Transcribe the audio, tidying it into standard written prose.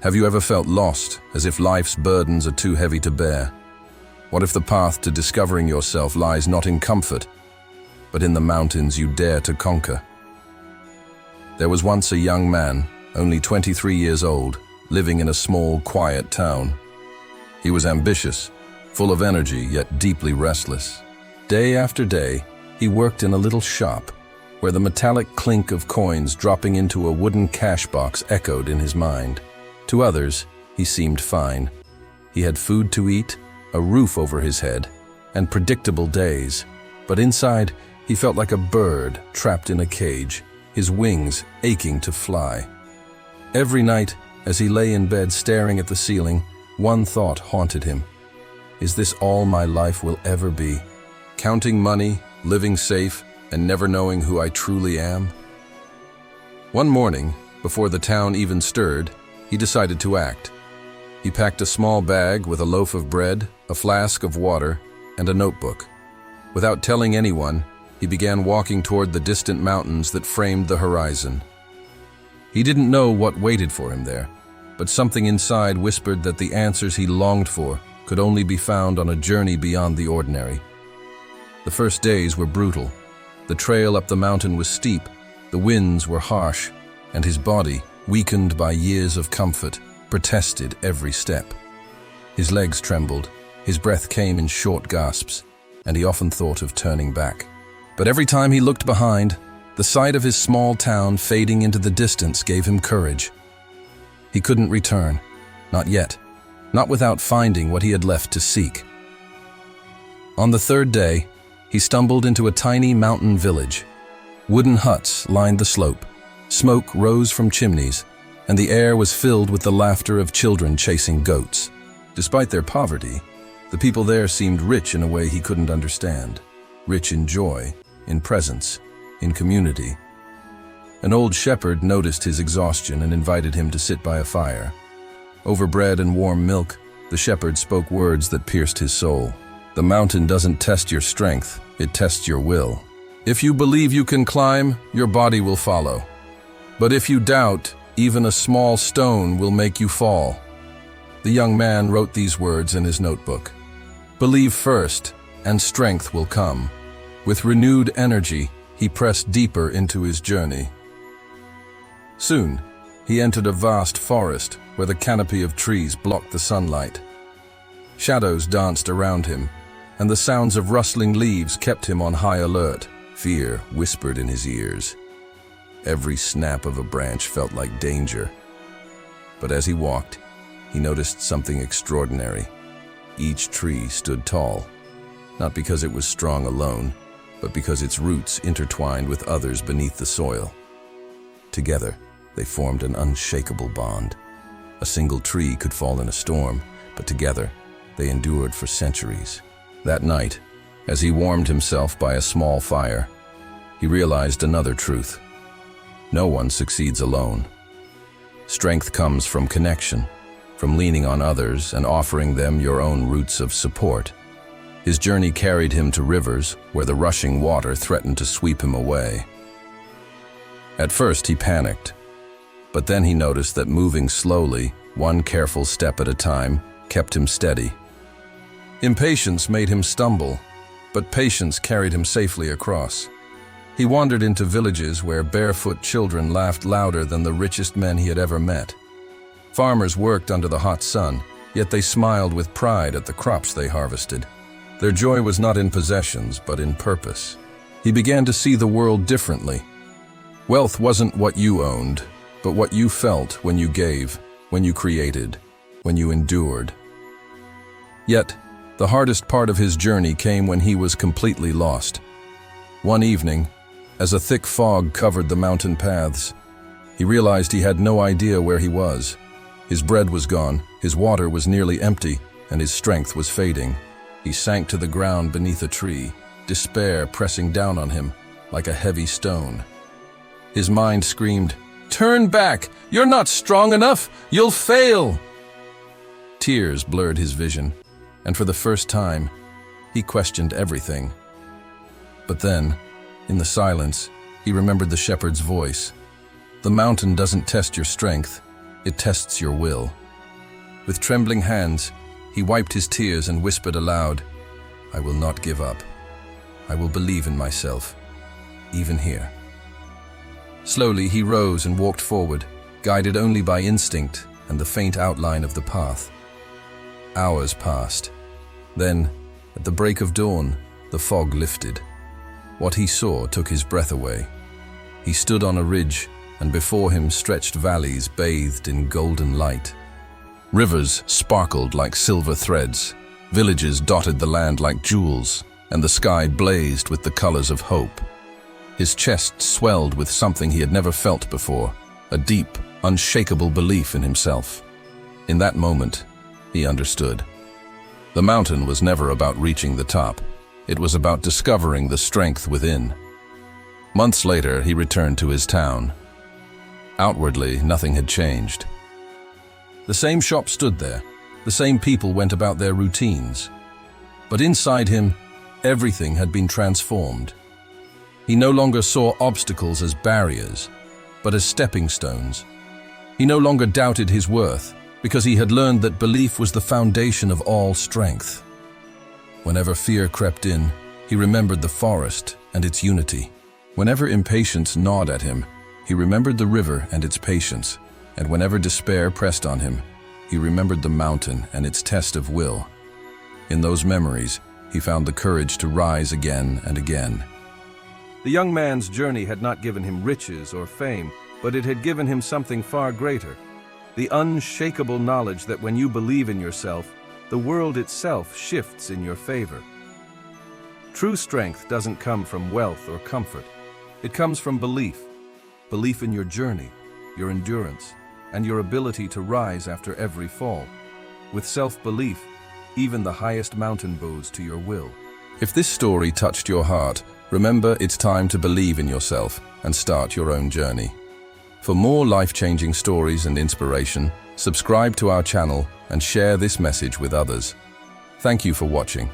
Have you ever felt lost, as if life's burdens are too heavy to bear? What if the path to discovering yourself lies not in comfort, but in the mountains you dare to conquer? There was once a young man, only 23 years old, living in a small, quiet town. He was ambitious, full of energy, yet deeply restless. Day after day, he worked in a little shop, where the metallic clink of coins dropping into a wooden cash box echoed in his mind. To others, he seemed fine. He had food to eat, a roof over his head, and predictable days. But inside, he felt like a bird trapped in a cage, his wings aching to fly. Every night, as he lay in bed staring at the ceiling, one thought haunted him. Is this all my life will ever be? Counting money, living safe, and never knowing who I truly am? One morning, before the town even stirred, he decided to act. He packed a small bag with a loaf of bread, a flask of water, and a notebook. Without telling anyone, he began walking toward the distant mountains that framed the horizon. He didn't know what waited for him there, but something inside whispered that the answers he longed for could only be found on a journey beyond the ordinary. The first days were brutal. The trail up the mountain was steep, the winds were harsh, and his body, weakened by years of comfort, protested every step. His legs trembled, his breath came in short gasps, and he often thought of turning back. But every time he looked behind, the sight of his small town fading into the distance gave him courage. He couldn't return, not yet, not without finding what he had left to seek. On the third day, he stumbled into a tiny mountain village. Wooden huts lined the slope. Smoke rose from chimneys, and the air was filled with the laughter of children chasing goats. Despite their poverty, the people there seemed rich in a way he couldn't understand. Rich in joy, in presence, in community. An old shepherd noticed his exhaustion and invited him to sit by a fire. Over bread and warm milk, the shepherd spoke words that pierced his soul. The mountain doesn't test your strength, it tests your will. If you believe you can climb, your body will follow. But if you doubt, even a small stone will make you fall. The young man wrote these words in his notebook. Believe first, and strength will come. With renewed energy, he pressed deeper into his journey. Soon, he entered a vast forest where the canopy of trees blocked the sunlight. Shadows danced around him, and the sounds of rustling leaves kept him on high alert. Fear whispered in his ears. Every snap of a branch felt like danger. But as he walked, he noticed something extraordinary. Each tree stood tall, not because it was strong alone, but because its roots intertwined with others beneath the soil. Together, they formed an unshakable bond. A single tree could fall in a storm, but together, they endured for centuries. That night, as he warmed himself by a small fire, he realized another truth. No one succeeds alone. Strength comes from connection, from leaning on others and offering them your own roots of support. His journey carried him to rivers where the rushing water threatened to sweep him away. At first he panicked, but then he noticed that moving slowly, one careful step at a time, kept him steady. Impatience made him stumble, but patience carried him safely across. He wandered into villages where barefoot children laughed louder than the richest men he had ever met. Farmers worked under the hot sun, yet they smiled with pride at the crops they harvested. Their joy was not in possessions, but in purpose. He began to see the world differently. Wealth wasn't what you owned, but what you felt when you gave, when you created, when you endured. Yet, the hardest part of his journey came when he was completely lost. One evening, as a thick fog covered the mountain paths, he realized he had no idea where he was. His bread was gone, his water was nearly empty, and his strength was fading. He sank to the ground beneath a tree, despair pressing down on him like a heavy stone. His mind screamed, "Turn back! You're not strong enough! You'll fail!" Tears blurred his vision, and for the first time, he questioned everything. But then, in the silence, he remembered the shepherd's voice. The mountain doesn't test your strength, It tests your will. With trembling hands, he wiped his tears and whispered aloud, "I will not give up. I will believe in myself, even here." Slowly he rose and walked forward, guided only by instinct and the faint outline of the path. Hours passed. Then, at the break of dawn, the fog lifted. What he saw took his breath away. He stood on a ridge, and before him stretched valleys bathed in golden light. Rivers sparkled like silver threads, villages dotted the land like jewels, and the sky blazed with the colors of hope. His chest swelled with something he had never felt before, a deep, unshakable belief in himself. In that moment, he understood. The mountain was never about reaching the top. It was about discovering the strength within. Months later, he returned to his town. Outwardly, nothing had changed. The same shop stood there. The same people went about their routines. But inside him, everything had been transformed. He no longer saw obstacles as barriers, but as stepping stones. He no longer doubted his worth, because he had learned that belief was the foundation of all strength. Whenever fear crept in, he remembered the forest and its unity. Whenever impatience gnawed at him, he remembered the river and its patience. And whenever despair pressed on him, he remembered the mountain and its test of will. In those memories, he found the courage to rise again and again. The young man's journey had not given him riches or fame, but it had given him something far greater. The unshakable knowledge that when you believe in yourself, the world itself shifts in your favor. True strength doesn't come from wealth or comfort. It comes from belief. Belief in your journey, your endurance, and your ability to rise after every fall. With self-belief, even the highest mountain bows to your will. If this story touched your heart, remember it's time to believe in yourself and start your own journey. For more life-changing stories and inspiration, subscribe to our channel and share this message with others. Thank you for watching.